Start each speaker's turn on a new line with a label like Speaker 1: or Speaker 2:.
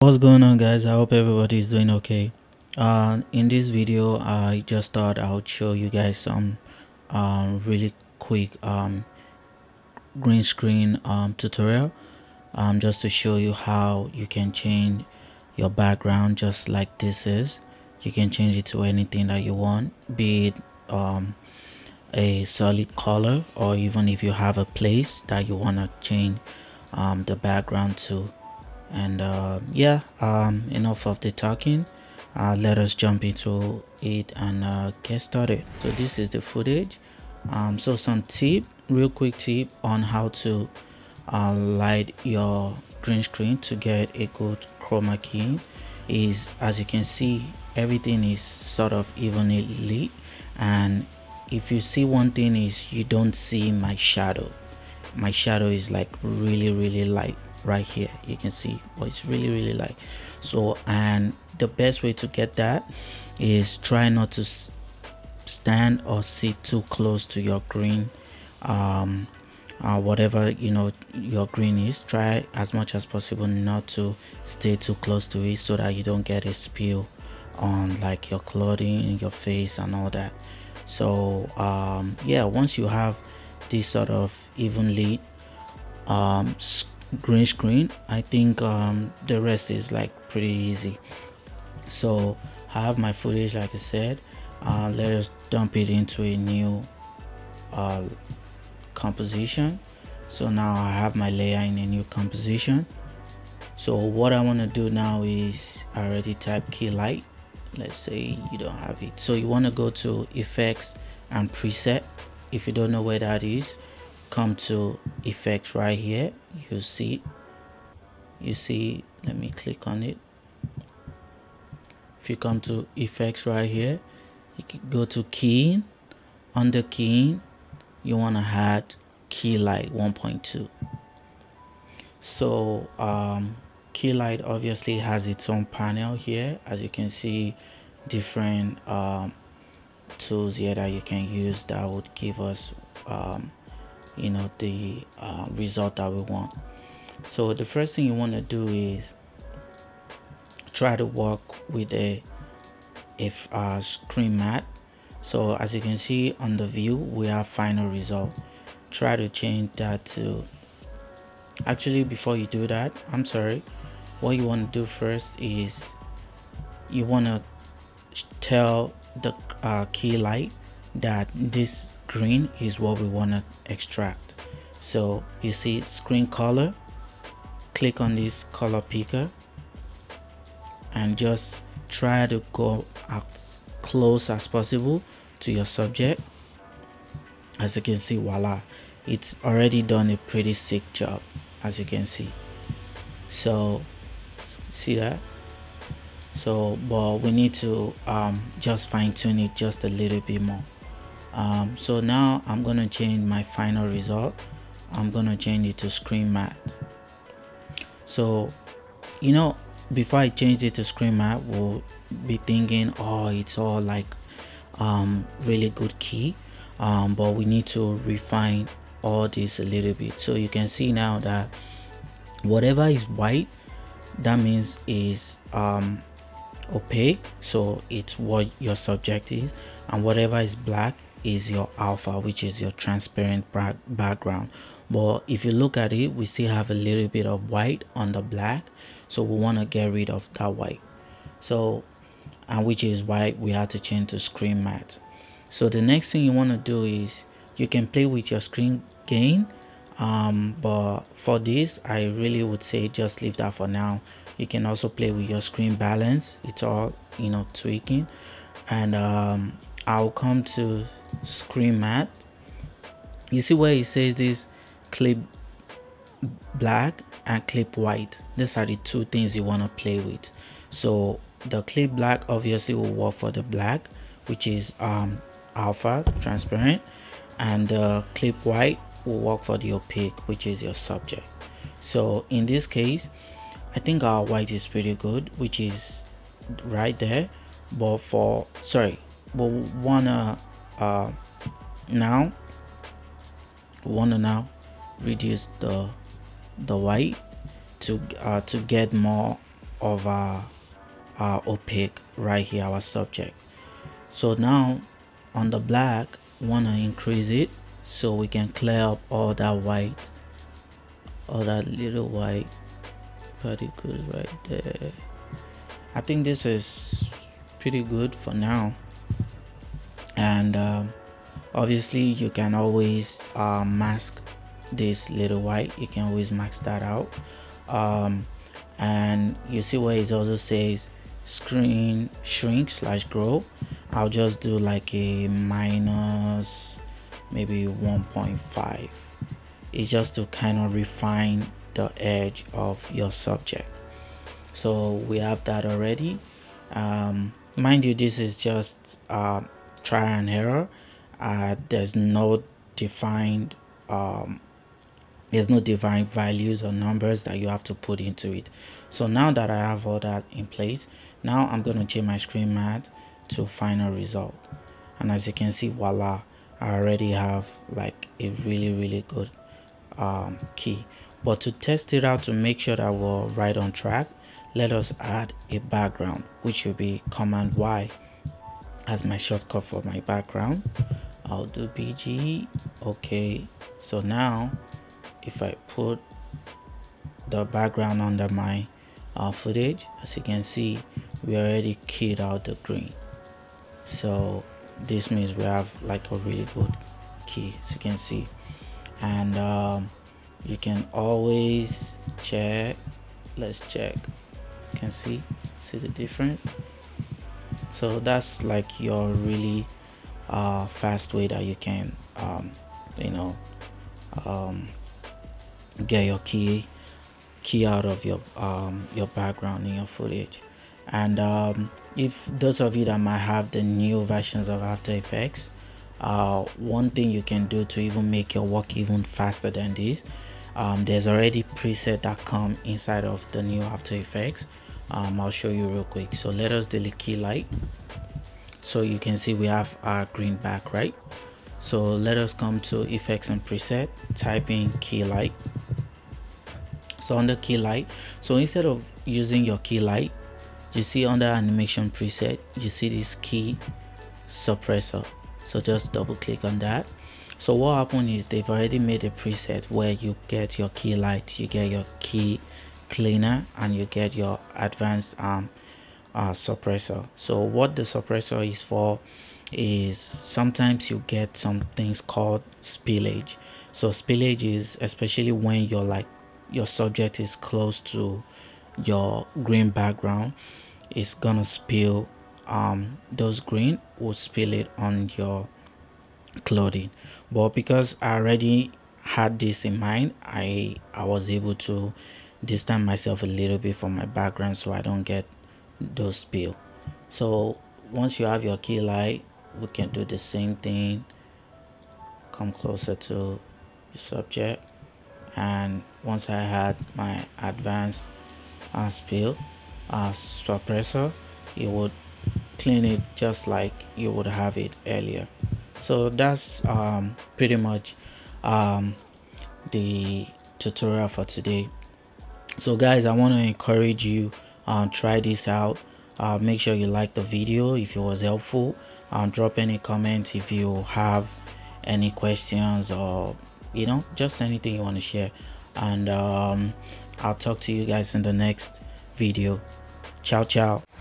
Speaker 1: What's going on, guys? I hope everybody is doing okay. In this video, I just thought I would show you guys some really quick green screen tutorial, just to show you how you can change your background just like this is. You can change it to anything that you want, be it a solid color, or even if you have a place that you want to change the background to. And yeah, enough of the talking. Let us jump into it and get started. So this is the footage. So some tip, real quick tip on how to light your green screen to get a good chroma key is, as you can see, everything is sort of evenly lit. And if you see, one thing is you don't see my shadow. My shadow is like really light right here. You can see, but it's really light. So, and the best way to get that is try not to stand or sit too close to your green, whatever your green is. Try as much as possible not to stay too close to it, so that you don't get a spill on like your clothing, your face and all that. So yeah, once you have this sort of evenly green screen, I think the rest is like pretty easy. So I have my footage, like I said. Let us dump it into a new uh, composition. So now I have my layer in a new composition. So what I want to do now is, I already typed key light. Let's say you don't have it, so you want to go to effects and preset. If you don't know where that is, come to effects right here. You see, let me click on it. If you come to effects right here, you can go to keying. Under keying, you want to add key light 1.2. So key light obviously has its own panel here. As you can see, different tools here that you can use that would give us the result that we want. So the first thing you want to do is try to work with a screen matte. So as you can see on the view, we have final result. Try to change that to, actually before you do that, I'm sorry, what you want to do first is you want to tell the key light that this green is what we want to extract. So you see screen color, click on this color picker and just try to go as close as possible to your subject. As you can see, voila, it's already done a pretty sick job, as you can see. So see that? So but we need to just fine-tune it just a little bit more. So now I'm gonna change my final result. I'm gonna change it to screen matte. So before I change it to screen matte, we'll be thinking, oh, it's all like really good key, but we need to refine all this a little bit. So you can see now that whatever is white, that means is opaque, so it's what your subject is, and whatever is black is your alpha, which is your transparent background. But if you look at it, we still have a little bit of white on the black, so we want to get rid of that white. So, and which is why we have to change to screen matte. So the next thing you want to do is you can play with your screen gain, but for this I really would say just leave that for now. You can also play with your screen balance. It's all tweaking. And I'll come to screen matte. You see where it says this clip black and clip white. These are the two things you want to play with. So the clip black obviously will work for the black, which is alpha, transparent, and the clip white will work for the opaque, which is your subject. So in this case, I think our white is pretty good, which is right there. But but wanna now reduce the white to get more of our opaque right here, our subject. So now on the black, want to increase it so we can clear up all that white, all that little white particles right there. I think this is pretty good for now. And obviously you can always mask this little white. You can always mask that out. And you see where it also says screen shrink / grow. I'll just do like a minus maybe 1.5. It's just to kind of refine the edge of your subject. So we have that already. Mind you, this is just try and error. There's no defined values or numbers that you have to put into it. So now that I have all that in place, now I'm going to change my screen matte to final result. And as you can see, voila, I already have like a really good key. But to test it out, to make sure that we're right on track, let us add a background, which will be Command Y as my shortcut for my background. I'll do BG. Okay, so now if I put the background under my footage, as you can see, we already keyed out the green. So this means we have like a really good key, as you can see. And you can always check. Let's check. You can see the difference. So that's like your really fast way that you can get your key out of your background in your footage. And if those of you that might have the new versions of After Effects, one thing you can do to even make your work even faster than this, there's already preset that come inside of the new After Effects. I'll show you real quick. So let us delete key light. So you can see we have our green back, right? So let us come to effects and preset, type in key light. So under key light, so instead of using your key light, you see under animation preset, you see this key suppressor. So just double click on that. So what happened is they've already made a preset where you get your key light, you get your key cleaner, and you get your advanced suppressor. So what the suppressor is for is sometimes you get some things called spillage. So spillage is especially when your subject is close to your green background, it's gonna spill those green will spill it on your clothing. But because I already had this in mind, I was able to distance myself a little bit from my background so I don't get those spill. So once you have your key light, we can do the same thing. Come closer to the subject, and once I had my advanced spill suppressor, it would clean it just like you would have it earlier. So that's pretty much the tutorial for today. So guys, I want to encourage you, try this out. Make sure you like the video if it was helpful. Drop any comments if you have any questions, or just anything you want to share. And I'll talk to you guys in the next video. Ciao ciao.